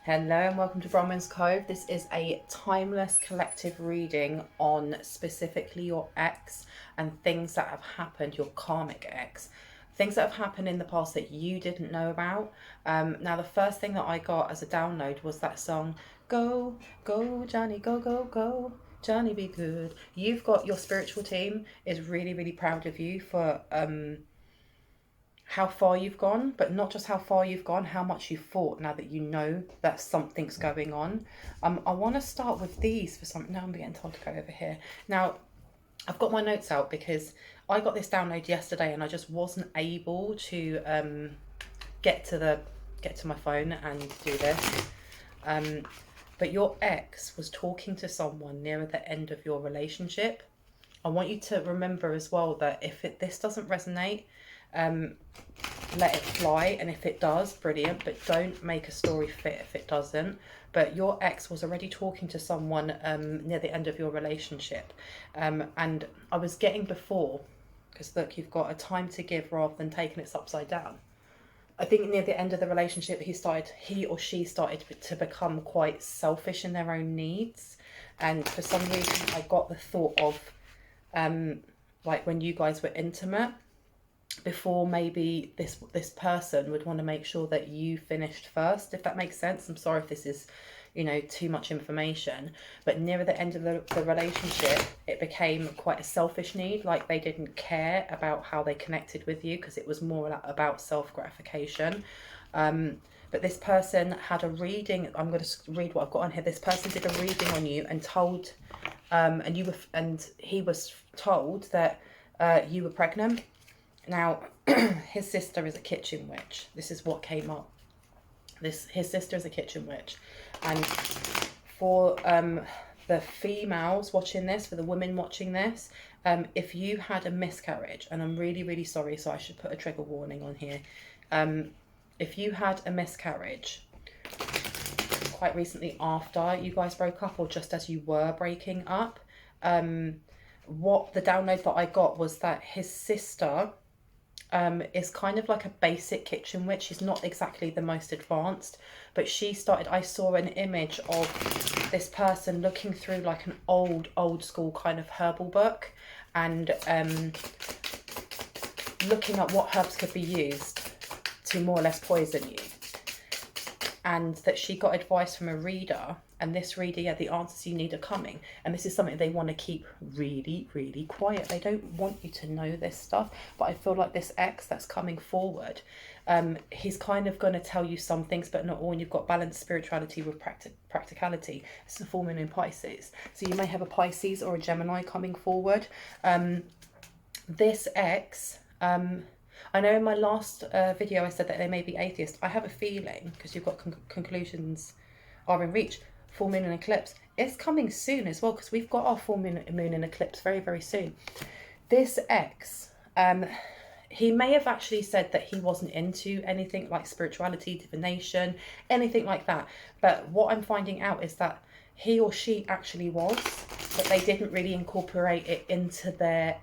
Hello and welcome to bronwenscove. This is a timeless collective reading on specifically your ex and things that have happened, your karmic ex. Things that have happened in the past that you didn't know about. Now the first thing that I got as a download was that song, Go, Go Johnny, Go, Go, Go, Johnny be good. You've got, your spiritual team is really, really proud of you for how far you've gone, but not just how far you've gone, how much you've fought now that you know that something's going on. I want to start with these for something. Now I'm getting told to go over here. Now, I've got my notes out because I got this download yesterday and I just wasn't able to get to my phone and do this. But your ex was talking to someone near the end of your relationship. I want you to remember as well that if this doesn't resonate, let it fly, and if it does, brilliant, but don't make a story fit if it doesn't. But your ex was already talking to someone near the end of your relationship, and I was getting before, because look, you've got a time to give rather than taking it upside down. I think near the end of the relationship he or she started to become quite selfish in their own needs, and for some reason I got the thought of like when you guys were intimate before, maybe this person would want to make sure that you finished first, if that makes sense. I'm sorry if this is, you know, too much information, but near the end of the relationship it became quite a selfish need, like they didn't care about how they connected with you because it was more about self-gratification. But this person had a reading. I'm going to read what I've got on here. This person did a reading on you and told and he was told that you were pregnant. Now, his sister is a kitchen witch. This is what came up. His sister is a kitchen witch. And for the females watching this, for the women watching this, if you had a miscarriage, and I'm really, really sorry, so I should put a trigger warning on here. If you had a miscarriage quite recently after you guys broke up, or just as you were breaking up, what the download that I got was that his sister is kind of like a basic kitchen witch. She's not exactly the most advanced, but I saw an image of this person looking through like an old school kind of herbal book and looking at what herbs could be used to more or less poison you, and that she got advice from a reader, and this reader, yeah, the answers you need are coming, and this is something they want to keep really, really quiet. They don't want you to know this stuff, but I feel like this ex that's coming forward, he's kind of going to tell you some things, but not all, and you've got balanced spirituality with practicality. It's the full moon in Pisces, so you may have a Pisces or a Gemini coming forward. This ex, I know in my last video I said that they may be atheist. I have a feeling, because you've got conclusions are in reach, full moon and eclipse. It's coming soon as well, because we've got our full moon and eclipse very, very soon. This ex, he may have actually said that he wasn't into anything like spirituality, divination, anything like that. But what I'm finding out is that he or she actually was, but they didn't really incorporate it into their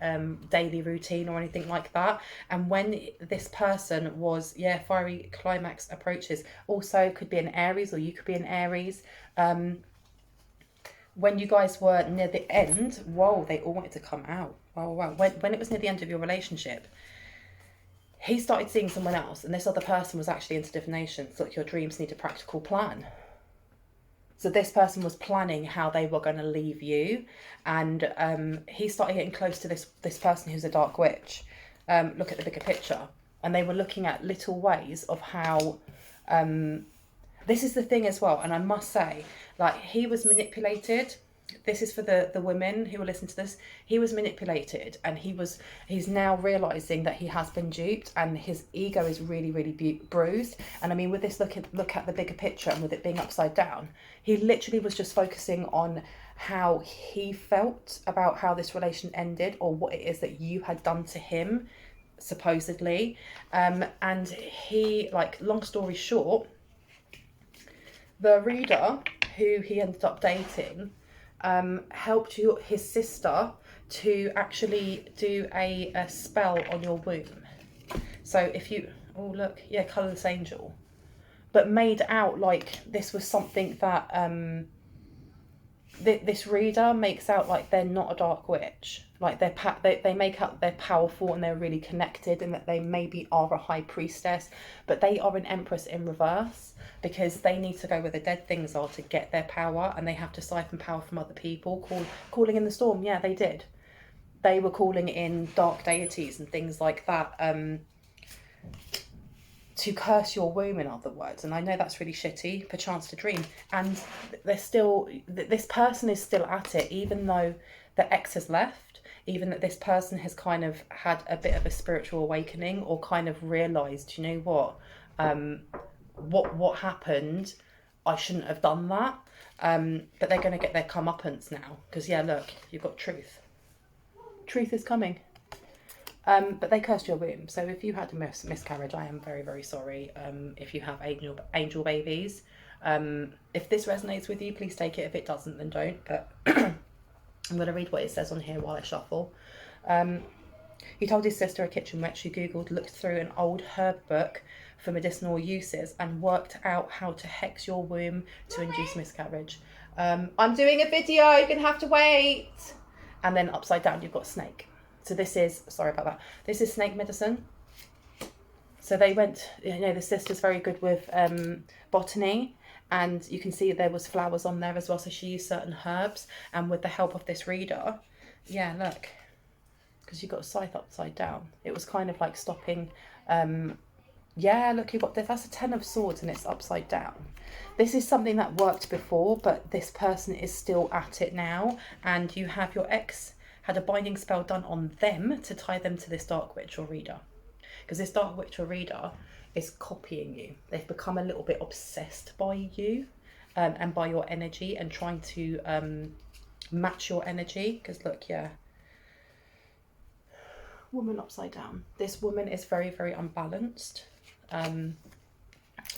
daily routine or anything like that. And when this person was, yeah, fiery climax approaches, also could be an Aries, or you could be an Aries. When you guys were near the end, whoa, they all wanted to come out. Wow. When it was near the end of your relationship, he started seeing someone else, and this other person was actually into divination. So like, your dreams need a practical plan. So this person was planning how they were going to leave you, and he started getting close to this person who's a dark witch. Look at the bigger picture, and they were looking at little ways of how. This is the thing as well, and I must say, like, he was manipulated. This is for the women who will listen to this. He was manipulated, and he's now realizing that he has been duped, and his ego is really, really bruised. And I mean, with this look at the bigger picture, and with it being upside down, he literally was just focusing on how he felt about how this relation ended, or what it is that you had done to him, supposedly. And he, like, long story short, the reader who he ended up dating helped his sister to actually do a spell on your womb. So if you, oh look, yeah, colourless angel. but made out like this was something that this reader makes out like they're not a dark witch. Like they make out they're powerful and they're really connected, and that they maybe are a high priestess, but they are an empress in reverse, because they need to go where the dead things are to get their power, and they have to siphon power from other people. Calling in the storm, yeah, they did. They were calling in dark deities and things like that, to curse your womb, in other words. And I know that's really shitty, perchance to dream. And they're still, this person is still at it, even though the ex has left, even that this person has kind of had a bit of a spiritual awakening, or kind of realised, you know what happened, I shouldn't have done that. But they're going to get their comeuppance now, because yeah, look, you've got truth. Truth is coming. But they cursed your womb. So if you had a miscarriage, I am very, very sorry. If you have angel babies, if this resonates with you, please take it. If it doesn't, then don't. But I'm going to read what it says on here while I shuffle. He told his sister, a kitchen witch, who Googled, looked through an old herb book for medicinal uses, and worked out how to hex your womb to induce miscarriage. I'm doing a video, you're going to have to wait. And then upside down, you've got snake. So this is, sorry about that, this is snake medicine. So they went, you know, the sister's very good with botany, and you can see there was flowers on there as well. So she used certain herbs, and with the help of this reader, yeah, look, because you've got a scythe upside down. It was kind of like stopping, yeah, look, you've got this, that's a 10 of swords and it's upside down. This is something that worked before, but this person is still at it now, and you have your ex had a binding spell done on them to tie them to this dark witch or reader. Because this dark witch or reader is copying you. They've become a little bit obsessed by you and by your energy, and trying to match your energy. Because look, yeah. Woman upside down. This woman is very, very unbalanced.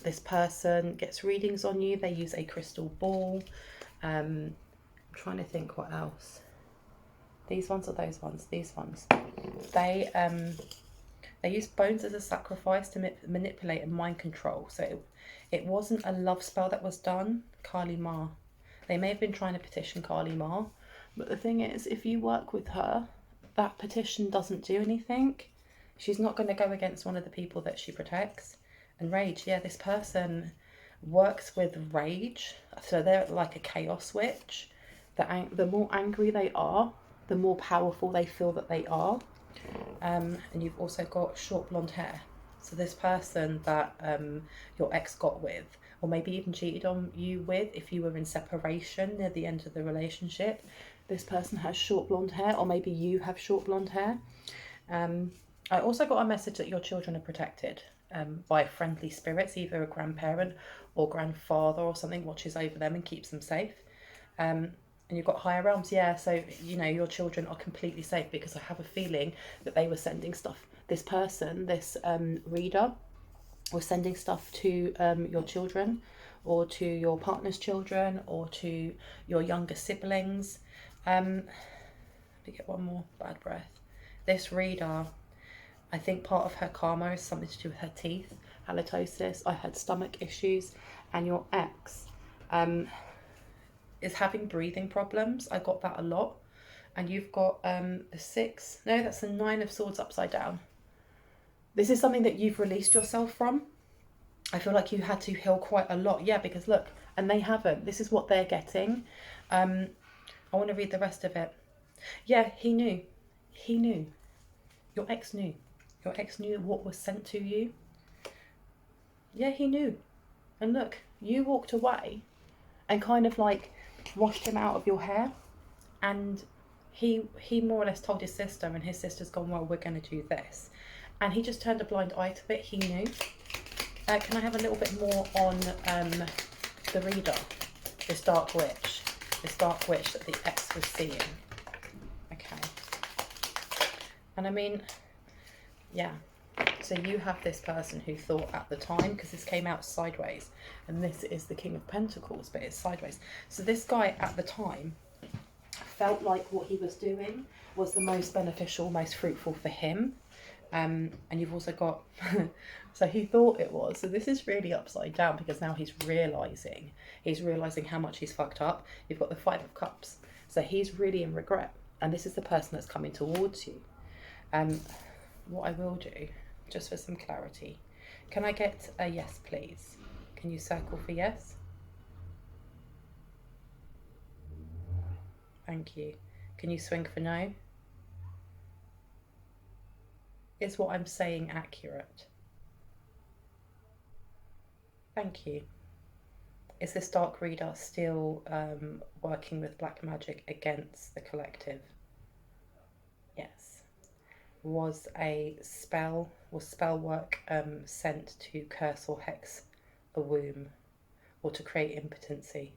This person gets readings on you. They use a crystal ball. I'm trying to think what else. These ones or those ones? These ones. They use bones as a sacrifice to manipulate and mind control. So it wasn't a love spell that was done. Kali Ma. They may have been trying to petition Kali Ma. But the thing is, if you work with her, that petition doesn't do anything. She's not going to go against one of the people that she protects. And rage, yeah, this person works with rage. So they're like a chaos witch. The more angry they are, the more powerful they feel that they are. And you've also got short blonde hair. So this person that your ex got with, or maybe even cheated on you with if you were in separation near the end of the relationship, this person has short blonde hair, or maybe you have short blonde hair. I also got a message that your children are protected by friendly spirits, either a grandparent or grandfather or something watches over them and keeps them safe. And you've got higher realms, yeah, so, you know, your children are completely safe, because I have a feeling that they were sending stuff. This person, this reader, was sending stuff to your children, or to your partner's children, or to your younger siblings. Let me get one more bad breath. This reader, I think part of her karma is something to do with her teeth, halitosis. I had stomach issues, and your ex is having breathing problems. I got that a lot. And you've got the 6, no, that's the 9 of swords upside down. This is something that you've released yourself from. I feel like you had to heal quite a lot. Yeah, because look, and they haven't. This is what they're getting. I want to read the rest of it. Yeah, he knew. He knew. Your ex knew. Your ex knew what was sent to you. Yeah, he knew. And look, you walked away and kind of like washed him out of your hair, and he more or less told his sister, and his sister's gone, well, we're going to do this, and he just turned a blind eye to it. He knew. Can I have a little bit more on the reader, this dark witch that the ex was seeing? Okay. And I mean, yeah, so you have this person who thought at the time, because this came out sideways, and this is the King of Pentacles, but it's sideways. So this guy at the time felt like what he was doing was the most beneficial, most fruitful for him. And you've also got, so he thought it was. So this is really upside down because now he's realising how much he's fucked up. You've got the Five of Cups. So he's really in regret. And this is the person that's coming towards you. What I will do, just for some clarity, can I get a yes, please? Can you circle for yes? Thank you. Can you swing for no? Is what I'm saying accurate? Thank you. Is this dark reader still working with black magic against the collective? Yes. Was spell work sent to curse or hex a womb or to create impotency?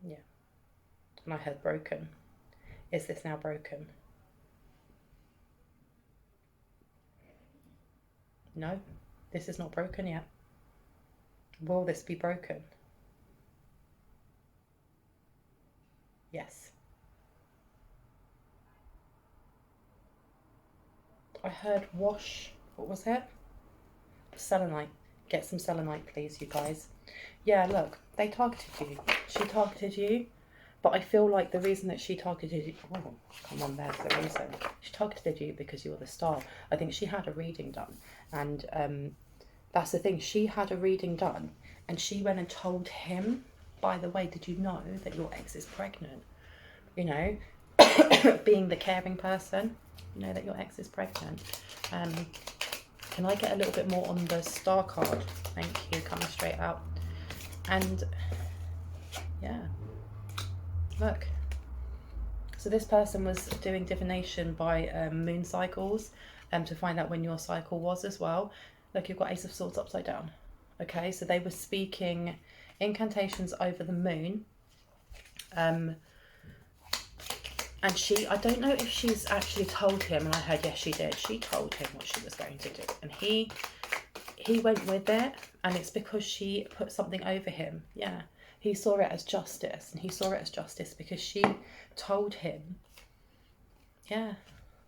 Yeah. And I heard broken. Is this now broken? No, this is not broken yet. Will this be broken? Yes. I heard wash. What was it? Selenite. Get some selenite, please, you guys. Yeah, look, they targeted you. She targeted you. But I feel like the reason that she targeted you... Oh, come on, there's the reason. She targeted you because you're the star. I think she had a reading done. And that's the thing. She had a reading done. And she went and told him, by the way, did you know that your ex is pregnant? You know, being the caring person, you know that your ex is pregnant. Can I get a little bit more on the star card? Thank you, coming straight out. And yeah, look. So this person was doing divination by moon cycles to find out when your cycle was as well. Look, you've got Ace of Swords upside down. Okay, so they were speaking incantations over the moon. And I don't know if she's actually told him, and I heard yes she did. She told him what she was going to do, and he went with it, and it's because she put something over him. Yeah, he saw it as justice, and he saw it as justice because she told him, yeah,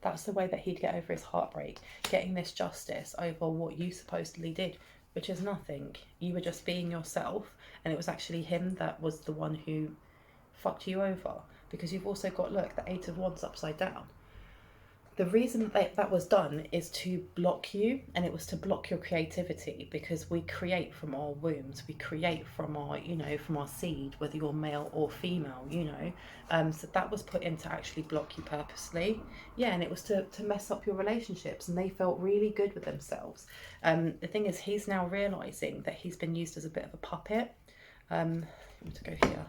that's the way that he'd get over his heartbreak, getting this justice over what you supposedly did, which is nothing. You were just being yourself, and it was actually him that was the one who fucked you over. Because you've also got, look, the Eight of Wands upside down. The reason that was done is to block you, and it was to block your creativity, because we create from our wombs, we create from our, you know, from our seed, whether you're male or female, you know. So that was put in to actually block you purposely. Yeah, and it was to mess up your relationships, and they felt really good with themselves. The thing is, he's now realising that he's been used as a bit of a puppet. I'm going to go here.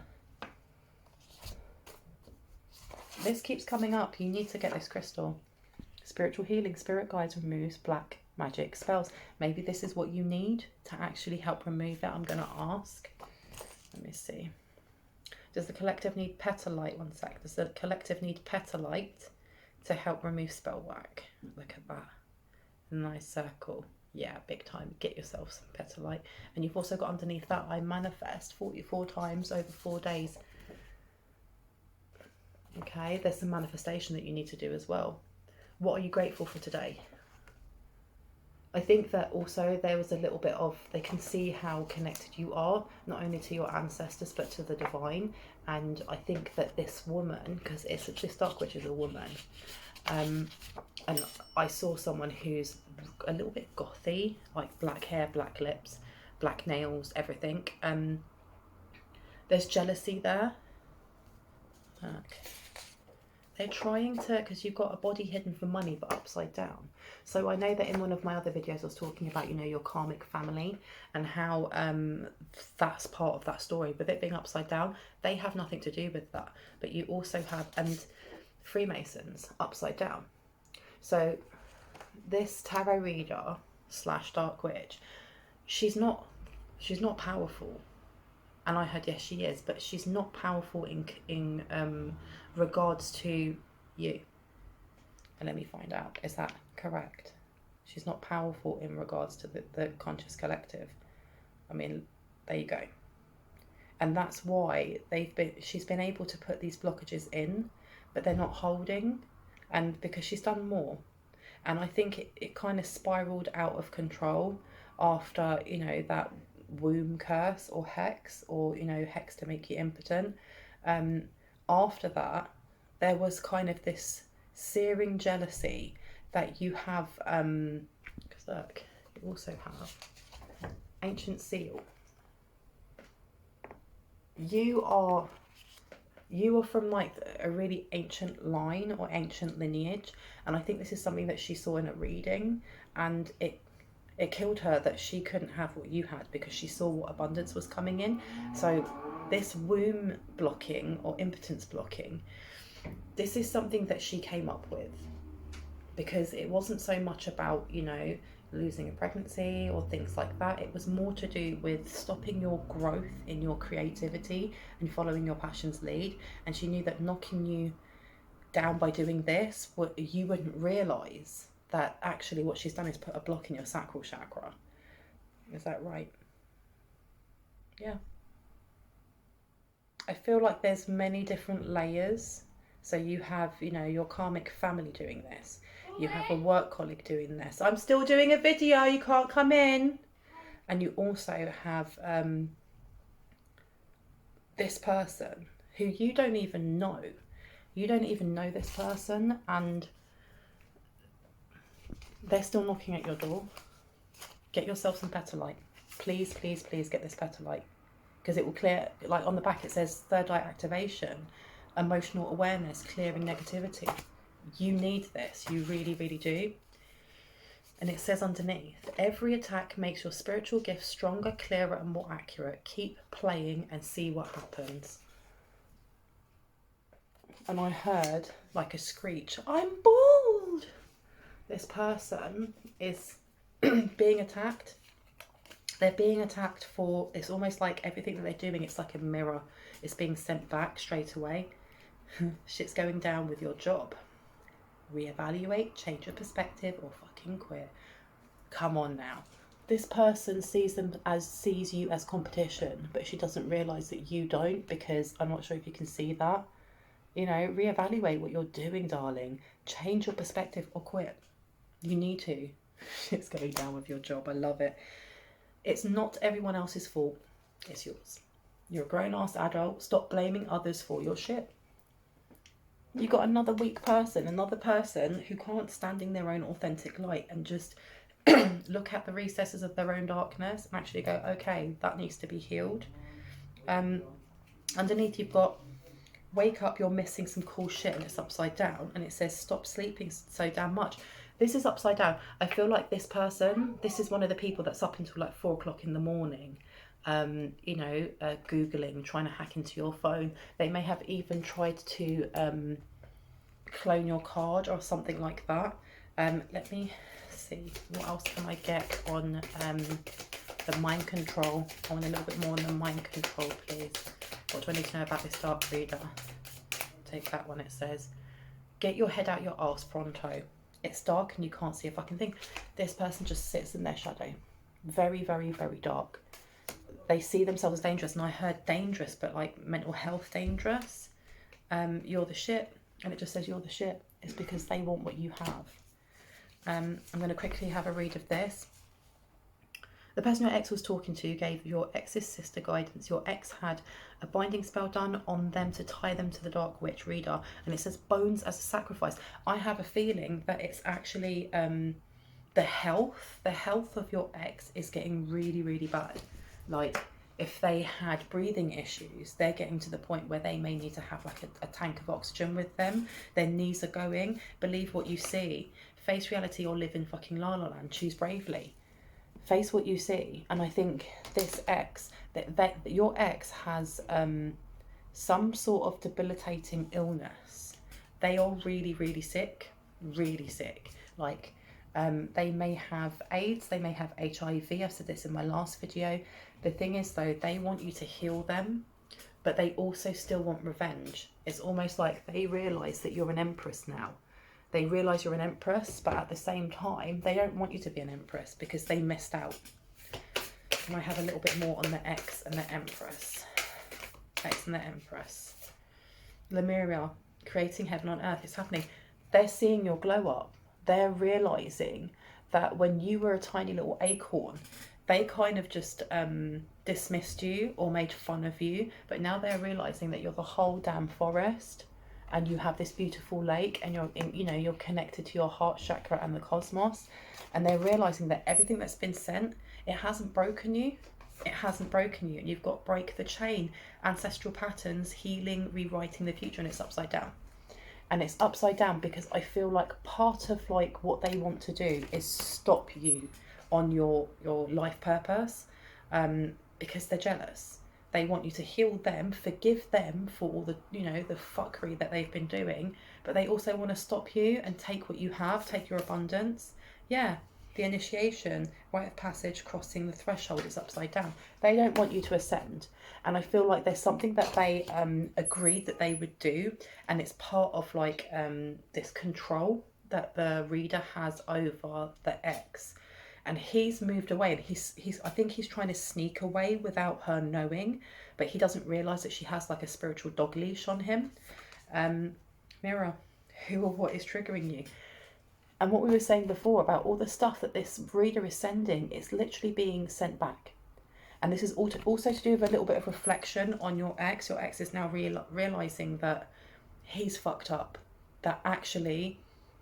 This keeps coming up. You need to get this crystal. Spiritual healing, spirit guides, removes black magic spells. Maybe this is what you need to actually help remove it. I'm going to ask. Let me see. Does the collective need petalite? One sec. Does the collective need petalite to help remove spell work? Look at that. Nice circle. Yeah, big time. Get yourself some petalite. And you've also got underneath that, I manifest 44 times over 4 days. Okay, there's some manifestation that you need to do as well. What are you grateful for today? I think that also there was a little bit of, they can see how connected you are, not only to your ancestors, but to the divine. And I think that this woman, because this dark witch is a woman, and I saw someone who's a little bit gothy, like black hair, black lips, black nails, everything. There's jealousy there. Okay. They're trying to, because you've got a body hidden for money but upside down. So I know that in one of my other videos I was talking about, you know, your karmic family and how that's part of that story. With it being upside down, they have nothing to do with that. But you also have, and Freemasons upside down. So this tarot reader / dark witch, she's not powerful. And I heard yes she is, but she's not powerful in regards to you. And let me find out, is that correct? She's not powerful in regards to the conscious collective. I mean, there you go. And that's why she's been able to put these blockages in, but they're not holding. And because she's done more. And I think it kind of spiraled out of control after, you know, that womb curse or hex, or, you know, hex to make you impotent. After that, there was kind of this searing jealousy that you have, because look, you also have ancient seal. You are from like a really ancient line or ancient lineage, and I think this is something that she saw in a reading, and it killed her that she couldn't have what you had because she saw what abundance was coming in. So this womb blocking or impotence blocking, this is something that she came up with, because it wasn't so much about, you know, losing a pregnancy or things like that. It was more to do with stopping your growth in your creativity and following your passion's lead. And she knew that knocking you down by doing this, you wouldn't realise that actually what she's done is put a block in your sacral chakra. Is that right? Yeah. I feel like there's many different layers. So you have, you know, your karmic family doing this. You have a work colleague doing this. I'm still doing a video, you can't come in. And you also have this person who you don't even know. You don't even know this person, and they're still knocking at your door. Get yourself some petalite. Please, please, please get this petalite, because it will clear, like on the back it says third eye activation, emotional awareness, clearing negativity. You need this, you really, really do. And it says underneath, every attack makes your spiritual gift stronger, clearer and more accurate. Keep playing and see what happens. And I heard like a screech, I'm bald. This person is being attacked. They're being attacked for, it's almost like everything that they're doing, it's like a mirror. It's being sent back straight away. Shit's going down with your job. Reevaluate, change your perspective, or fucking quit. Come on now. This person sees you as competition, but she doesn't realise that you don't, because I'm not sure if you can see that. You know, reevaluate what you're doing, darling. Change your perspective or quit. You need to. Shit's going down with your job. I love it. It's not everyone else's fault. It's yours. You're a grown-ass adult. Stop blaming others for your shit. You got another weak person, another person who can't stand in their own authentic light and just look at the recesses of their own darkness and actually go, okay, that needs to be healed. Underneath you've got, wake up, you're missing some cool shit, and it's upside down, and it says stop sleeping so damn much. This is upside down. I feel like this person, this is one of the people that's up until like 4 o'clock in the morning, you know, Googling, trying to hack into your phone. They may have even tried to clone your card or something like that. Let me see, what else can I get on the mind control? I want a little bit more on the mind control, please. What do I need to know about this dark reader? Take that one. It says, get your head out your arse pronto. It's dark and you can't see a fucking thing. This person just sits in their shadow. Very, very, very dark. They see themselves as dangerous, and I heard dangerous, but like mental health dangerous. You're the shit, and it just says you're the shit. It's because they want what you have. I'm going to quickly have a read of this. The person your ex was talking to gave your ex's sister guidance. Your ex had a binding spell done on them to tie them to the dark witch reader, and it says bones as a sacrifice. I have a feeling that it's actually the health of your ex is getting really, really bad. Like, if they had breathing issues, they're getting to the point where they may need to have like a tank of oxygen with them. Their knees are going. Believe what you see. Face reality or live in fucking la la land. Choose bravely. Face what you see. And I think this ex, that your ex has some sort of debilitating illness. They are really, really sick. Really sick. Like, they may have AIDS, they may have HIV. I've said this in my last video. The thing is though, they want you to heal them, but they also still want revenge. It's almost like they realise that you're an empress now. They realise you're an empress, but at the same time, they don't want you to be an empress because they missed out. And I have a little bit more on the ex and the empress. Ex and the empress. Lemuria, creating heaven on earth. It's happening. They're seeing your glow up. they're realizing that when you were a tiny little acorn, they kind of just dismissed you or made fun of you, but now they're realizing that you're the whole damn forest, and you have this beautiful lake, and you're in, you know, you're connected to your heart chakra and the cosmos, and they're realizing that everything that's been sent, it hasn't broken you. It hasn't broken you, and you've got break the chain, ancestral patterns, healing, rewriting the future, and it's upside down. And it's upside down because I feel like part of like what they want to do is stop you on your life purpose, because they're jealous. They want you to heal them, forgive them for all the, you know, the fuckery that they've been doing, but they also want to stop you and take what you have, take your abundance. Yeah, the initiation, rite of passage, crossing the threshold is upside down. They don't want you to ascend. And I feel like there's something that they agreed that they would do, and it's part of like this control that the reader has over the ex. And he's moved away, and he's I think he's trying to sneak away without her knowing, but he doesn't realise that she has like a spiritual dog leash on him. Mirror, who or what is triggering you? And what we were saying before about all the stuff that this reader is sending, it's literally being sent back. And this is also to do with a little bit of reflection on your ex. Your ex is now realising that he's fucked up, that actually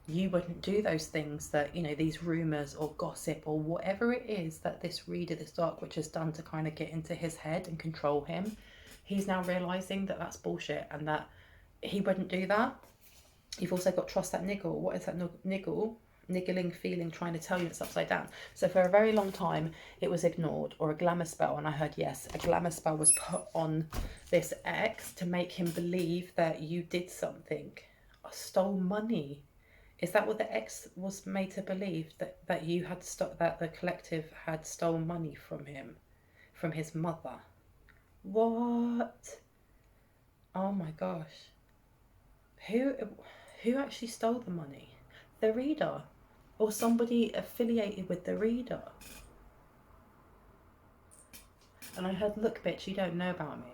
you wouldn't do those things that, you know, these rumours or gossip or whatever it is that this reader, this dark witch, has done to kind of get into his head and control him. He's now realising that that's bullshit and that he wouldn't do that. You've also got trust that niggle. What is that niggling feeling trying to tell you it's upside down? So for a very long time it was ignored, or a glamour spell, and I heard yes, a glamour spell was put on this ex to make him believe that you did something. I stole money. Is that what the ex was made to believe, that you had that the collective had stolen money from him, from his mother? What? Oh my gosh. Who actually stole the money? The reader, or somebody affiliated with the reader? And I heard, look bitch, you don't know about me.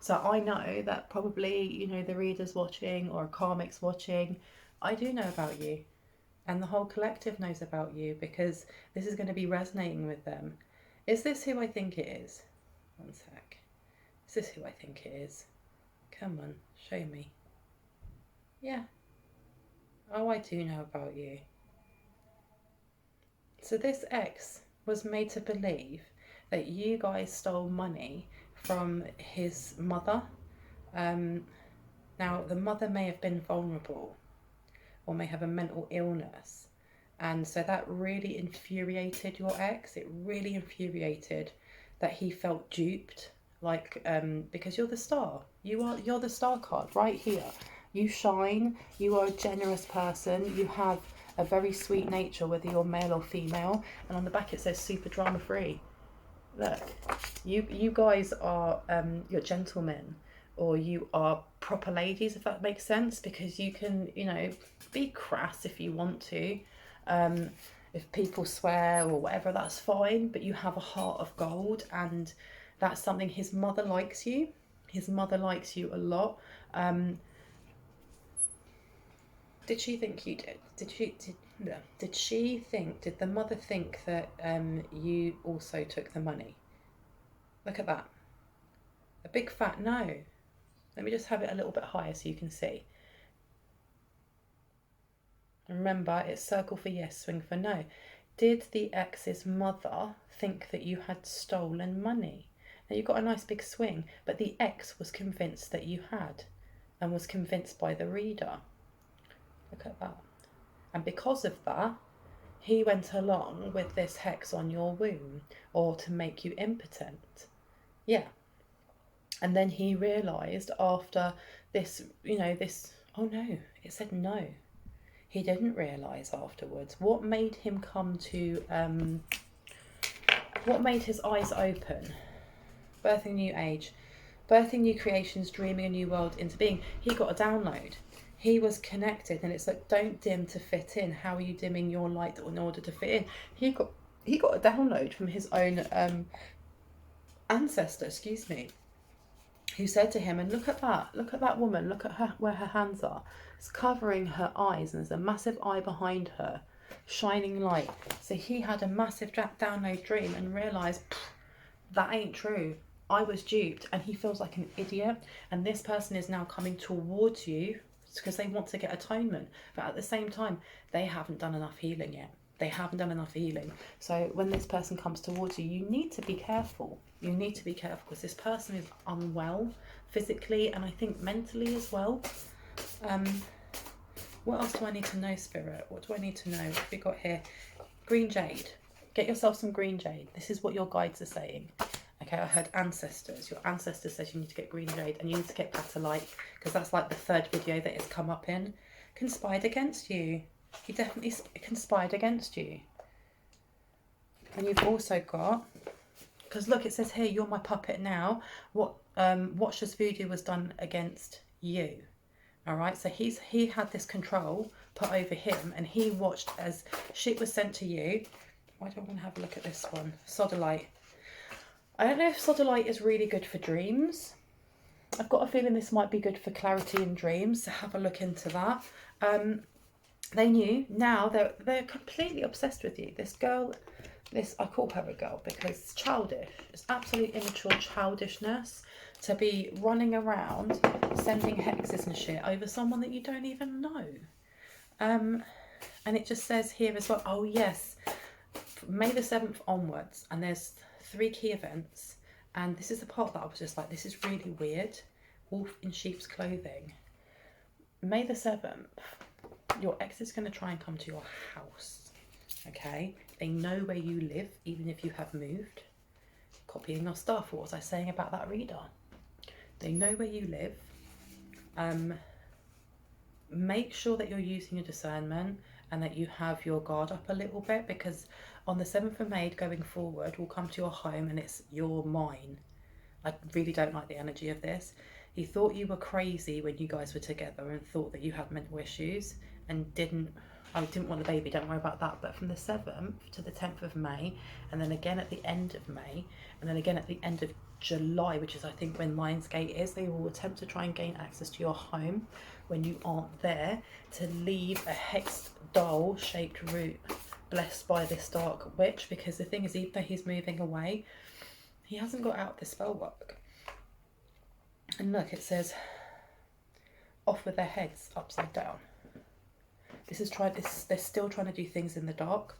So I know that probably, you know, the reader's watching or a karmic's watching. I do know about you, and the whole collective knows about you, because this is going to be resonating with them. Is this who I think it is? One sec. Is this who I think it is? Come on, show me. Yeah. Oh, I do know about you. So this ex was made to believe that you guys stole money from his mother. Now, the mother may have been vulnerable, or may have a mental illness, and so that really infuriated your ex. It really infuriated that he felt duped, like because you're the star. You're the star card right here. You shine. You are a generous person. You have a very sweet nature, whether you're male or female. And on the back it says super drama free. Look, you guys are you're gentlemen, or you are proper ladies, if that makes sense, because you can, you know, be crass if you want to. If people swear or whatever, that's fine, but you have a heart of gold, and that's something. His mother likes you. His mother likes you a lot. Did she think you did? Did the mother think that you also took the money? Look at that. A big fat no. Let me just have it a little bit higher so you can see. Remember, it's circle for yes, swing for no. Did the ex's mother think that you had stolen money? Now, you got a nice big swing, but the ex was convinced that you had, and was convinced by the reader. Look at that. And because of that, he went along with this hex on your womb, or to make you impotent. Yeah. And then he realised after this, you know, this, oh no, it said no. He didn't realise afterwards. What made him come to, what made his eyes open? Birthing new age, birthing new creations, dreaming a new world into being. He got a download. He was connected, and it's like, don't dim to fit in. How are you dimming your light in order to fit in? He got a download from his own ancestor, excuse me. who said to him, and look at that woman, look at her, where her hands are. It's covering her eyes, and there's a massive eye behind her, shining light. So he had a massive download dream and realised, that ain't true. I was duped, and he feels like an idiot. And this person is now coming towards you because they want to get atonement. But at the same time, they haven't done enough healing yet. They haven't done enough healing. So when this person comes towards you, you need to be careful. You need to be careful because this person is unwell physically and I think mentally as well. What else do I need to know, Spirit? What do I need to know? What have we got here? Green Jade. Get yourself some green jade. This is what your guides are saying. Okay, I heard ancestors. Your ancestor says you need to get green jade and you need to get Sodalite because that's like the third video that it's come up in. Conspired against you. He definitely conspired against you. And you've also got, because look, it says here, you're my puppet now. What Watcher's voodoo was done against you. All right, so he had this control put over him and he watched as shit was sent to you. Why do I want to have a look at this one? Sodalite. I don't know if Sodalite is really good for dreams. I've got a feeling this might be good for clarity in dreams, so have a look into that. They knew. Now they're completely obsessed with you. This girl, I call her a girl because it's childish. It's absolute immature childishness to be running around sending hexes and shit over someone that you don't even know. And it just says here as well, oh yes, May the 7th onwards, and there's 3 key events, and this is the part that I was just like, this is really weird. Wolf in sheep's clothing. May the 7th, your ex is going to try and come to your house, okay? They know where you live, even if you have moved. Copying your stuff, what was I saying about that reader? They know where you live. Make sure that you're using your discernment and that you have your guard up a little bit, because on the 7th of May going forward, we'll come to your home and it's your mine. I really don't like the energy of this. He thought you were crazy when you guys were together and thought that you had mental issues and didn't want a baby, don't worry about that. But from the 7th to the 10th of May, and then again at the end of May, and then again at the end of July, which is I think when Lionsgate is, they will attempt to try and gain access to your home when you aren't there, to leave a hexed doll shaped root blessed by this dark witch, because the thing is, even though he's moving away, he hasn't got out the spell work. And look, it says off with their heads upside down. They're still trying to do things in the dark.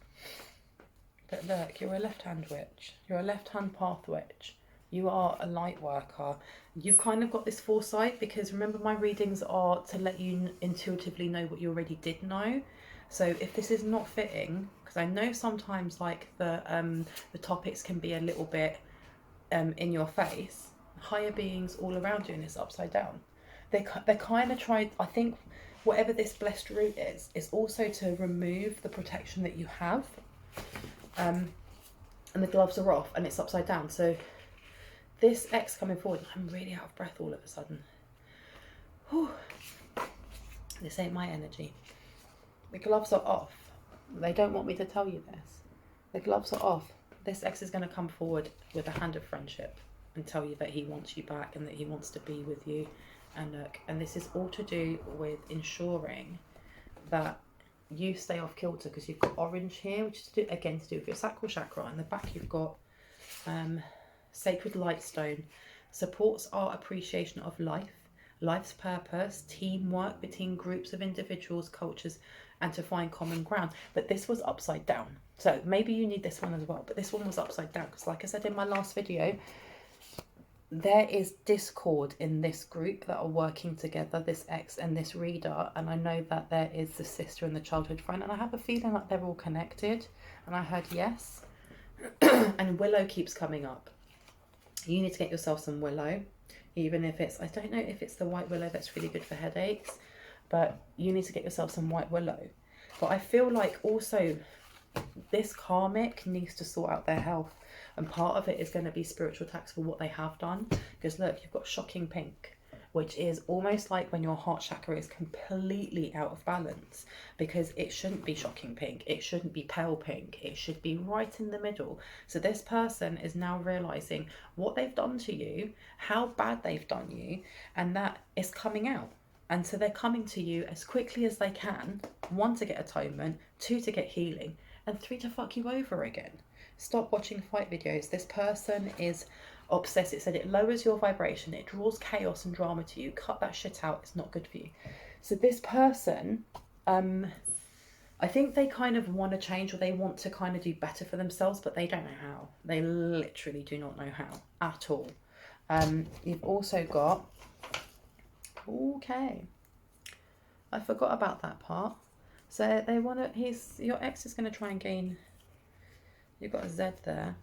But look, you're a left-hand witch. You're a left-hand path witch. You are a light worker. You've kind of got this foresight, because remember, my readings are to let you intuitively know what you already did know. So if this is not fitting, because I know sometimes like the topics can be a little bit in your face, higher beings all around you, and it's upside down. They kind of tried, I think, whatever this blessed root is also to remove the protection that you have. And the gloves are off and it's upside down. So this X coming forward, I'm really out of breath all of a sudden. Whew. This ain't my energy. The gloves are off. They don't want me to tell you this. The gloves are off. This X is going to come forward with a hand of friendship and tell you that he wants you back and that he wants to be with you. And look, and this is all to do with ensuring that you stay off kilter, because you've got orange here, which is to do with your sacral chakra. In the back you've got sacred light stone. Supports our appreciation of life, life's purpose, teamwork between groups of individuals, cultures, and to find common ground. But this was upside down, so maybe you need this one as well. But this one was upside down because, like I said in my last video, there is discord in this group that are working together, this X and this reader, and I know that there is the sister and the childhood friend, and I have a feeling like they're all connected. And I heard yes. And willow keeps coming up. You need to get yourself some willow, even if it's, I don't know if it's the white willow that's really good for headaches, but you need to get yourself some white willow. But I feel like also this karmic needs to sort out their health. And part of it is going to be spiritual tax for what they have done. Because look, you've got shocking pink. which is almost like when your heart chakra is completely out of balance, because it shouldn't be shocking pink, it shouldn't be pale pink, it should be right in the middle. So this person is now realizing what they've done to you, how bad they've done you, and that is coming out. And so they're coming to you as quickly as they can, 1, to get atonement, 2, to get healing, and 3, to fuck you over again. Stop watching fight videos. This person is obsessed. It said it lowers your vibration, it draws chaos and drama to you. Cut that shit out, it's not good for you. So this person, I think they kind of want to change, or they want to kind of do better for themselves, but they don't know how. They literally do not know how at all. You've also got, okay, I forgot about that part. So they want to, your ex is going to try and gain, you've got a Z there.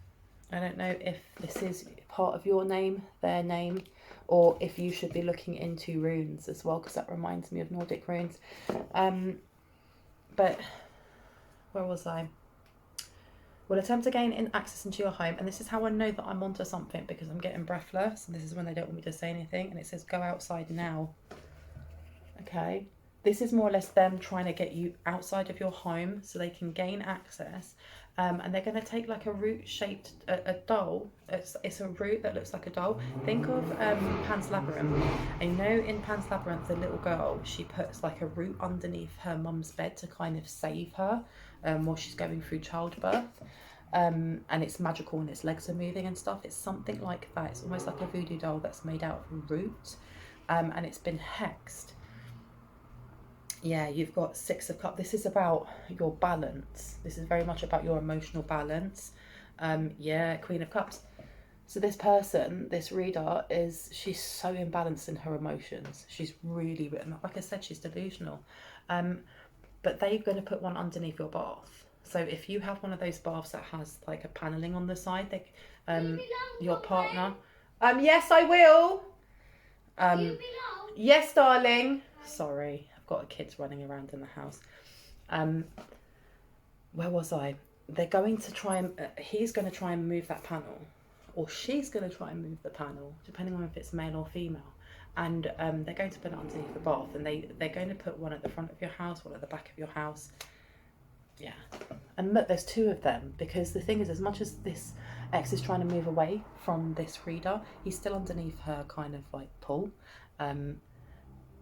I don't know if this is part of your name, their name, or if you should be looking into runes as well, because that reminds me of Nordic runes. But where was I? Will attempt to gain access into your home, and this is how I know that I'm onto something, because I'm getting breathless, and this is when they don't want me to say anything, and it says go outside now. Okay, this is more or less them trying to get you outside of your home so they can gain access. And they're going to take like a root shaped, a doll. It's a root that looks like a doll. Think of Pan's Labyrinth. And you know in Pan's Labyrinth, the little girl, she puts like a root underneath her mum's bed to kind of save her while she's going through childbirth. And it's magical and its legs are moving and stuff. It's something like that. It's almost like a voodoo doll that's made out of root. And it's been hexed. Yeah, you've got 6 of Cups. This is about your balance. This is very much about your emotional balance. Yeah, Queen of Cups. So this person, this reader, she's so imbalanced in her emotions. She's really, like I said, she's delusional. But they're going to put one underneath your bath. So if you have one of those baths that has like a paneling on the side, your partner. Yes, I will. Yes, darling. Sorry. Got kids running around in the house. Where was I? They're going to try and he's going to try and move that panel, or she's going to try and move the panel, depending on if it's male or female. And they're going to put it underneath the bath, and they're going to put one at the front of your house, one at the back of your house. Yeah, and look, there's 2 of them, because the thing is, as much as this ex is trying to move away from this reader, he's still underneath her kind of like pull.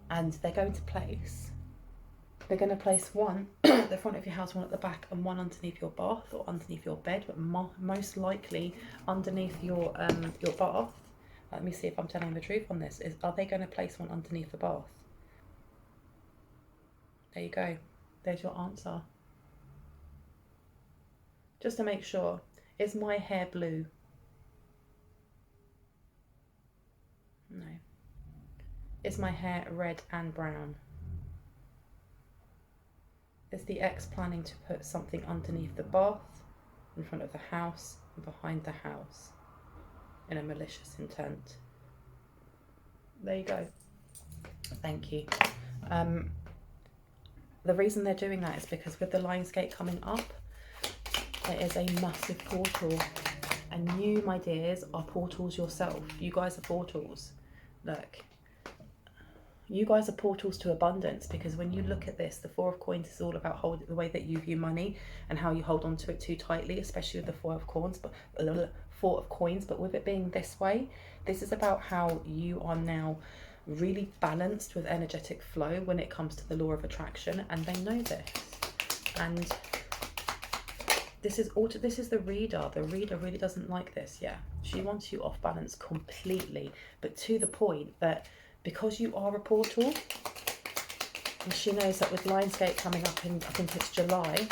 And they're going to place one at the front of your house, one at the back, and one underneath your bath or underneath your bed, but most likely underneath your bath. Let me see if I'm telling the truth on this. Are they going to place one underneath the bath? There you go. There's your answer. Just to make sure, is my hair blue? No. Is my hair red and brown? Is the ex planning to put something underneath the bath, in front of the house, and behind the house, in a malicious intent? There you go. Thank you. The reason they're doing that is because with the Lionsgate coming up, there is a massive portal. And you, my dears, are portals yourself. You guys are portals. Look. You guys are portals to abundance, because when you look at this, the 4 of Coins is all about the way that you view money and how you hold on to it too tightly, especially with the 4 of Coins, but with it being this way, this is about how you are now really balanced with energetic flow when it comes to the law of attraction, and they know this. And this is the reader. The reader really doesn't like this. Yeah, she wants you off balance completely, but to the point that because you are a portal, and she knows that with Lionsgate coming up in, I think it's July,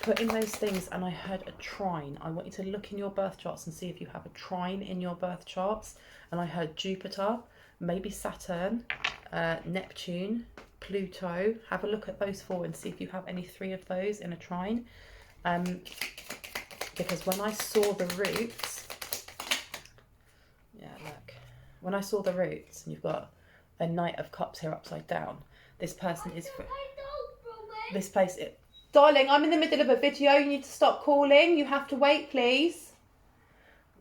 putting those things, and I heard a trine. I want you to look in your birth charts and see if you have a trine in your birth charts. And I heard Jupiter, maybe Saturn, Neptune, Pluto. Have a look at those 4 and see if you have any 3 of those in a trine. Because when I saw the roots, when I saw the roots, and you've got a Knight of Cups here upside down, this person is... This place... Darling, I'm in the middle of a video. You need to stop calling. You have to wait, please.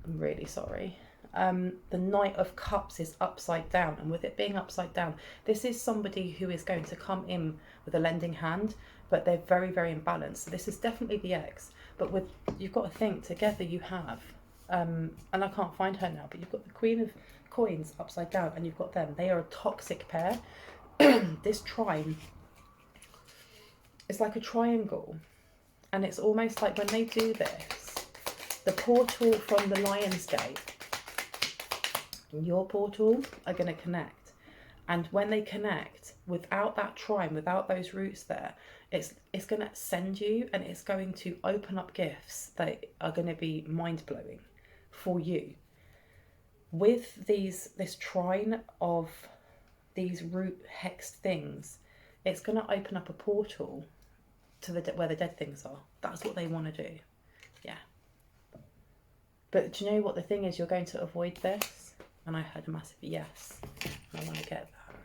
I'm really sorry. The Knight of Cups is upside down, and with it being upside down, this is somebody who is going to come in with a lending hand, but they're very, very imbalanced. So this is definitely the ex, but with, you've got to think, together you have, and I can't find her now, but you've got the Queen of Coins upside down, and you've got them. They are a toxic pair. This trine, it's like a triangle, and it's almost like when they do this, the portal from the Lion's Gate and your portal are going to connect, and when they connect, without that trine, without those roots there, it's going to send you, and it's going to open up gifts that are going to be mind-blowing for you. With this trine of these root hexed things, it's going to open up a portal to where the dead things are. That's what they want to do. Yeah. But do you know what the thing is? You're going to avoid this. And I heard a massive yes. I want to get that.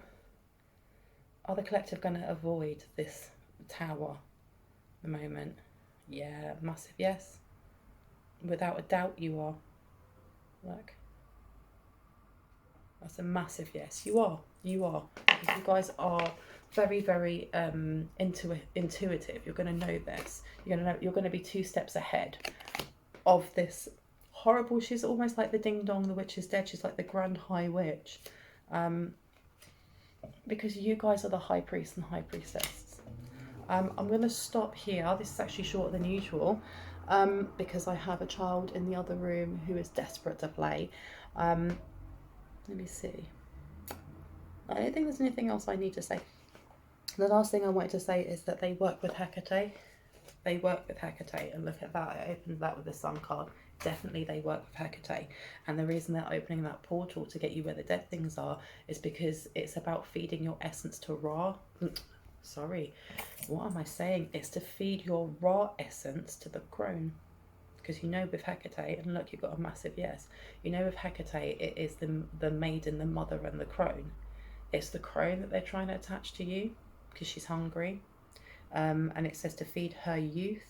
Are the collective going to avoid this tower at the moment? Yeah, massive yes. Without a doubt you are. Look. That's a massive yes. You are. You are. Because you guys are very, very intuitive. You're going to know this. You're going to know. You're going to be 2 steps ahead of this horrible. She's almost like the ding dong. The witch is dead. She's like the grand high witch, because you guys are the high priest and high priestess. I'm going to stop here. This is actually shorter than usual, because I have a child in the other room who is desperate to play. Let me see. I don't think there's anything else I need to say. The last thing I wanted to say is that they work with Hecate. They work with Hecate, and look at that. I opened that with the Sun card. Definitely they work with Hecate. And the reason they're opening that portal to get you where the dead things are is because it's about feeding your essence to Ra. Sorry, what am I saying? It's to feed your Ra essence to the crone. Because you know with Hecate, and look, you've got a massive yes. You know with Hecate, it is the maiden, the mother, and the crone. It's the crone that they're trying to attach to you because she's hungry. And it says to feed her youth.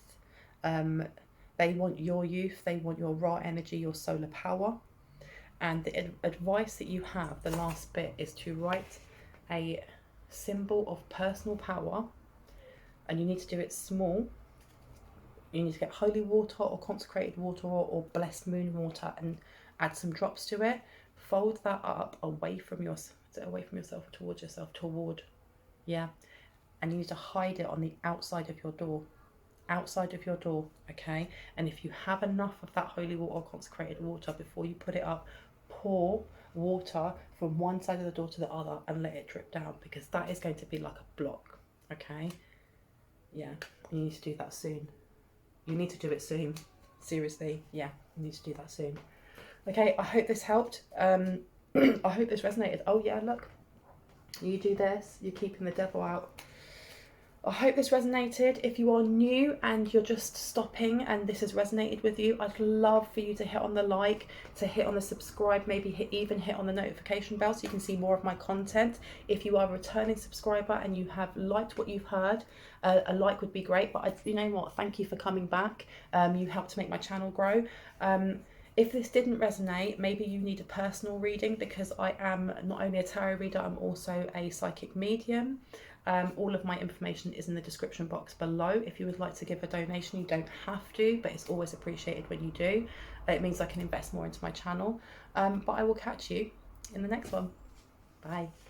They want your youth. They want your raw energy, your solar power. And the advice that you have, the last bit, is to write a symbol of personal power. And you need to do it small. You need to get holy water or consecrated water or blessed moon water and add some drops to it. Fold that up away from yourself, or towards yourself, yeah. And you need to hide it on the outside of your door. Okay? And if you have enough of that holy water or consecrated water, before you put it up, pour water from one side of the door to the other and let it drip down, because that is going to be like a block. Okay? Yeah, you need to do that soon. You need to do it soon. Seriously, yeah, you need to do that soon. Okay, I hope this helped. I hope this resonated. Oh yeah, look. You do this, you're keeping the devil out. I hope this resonated. If you are new and you're just stopping and this has resonated with you, I'd love for you to hit on the like, to hit on the subscribe, maybe even hit on the notification bell so you can see more of my content. If you are a returning subscriber and you have liked what you've heard, a like would be great. But you know what? Thank you for coming back. You helped to make my channel grow. If this didn't resonate, maybe you need a personal reading, because I am not only a tarot reader, I'm also a psychic medium. All of my information is in the description box below. If you would like to give a donation, you don't have to, but it's always appreciated when you do. It means I can invest more into my channel. But I will catch you in the next one. Bye.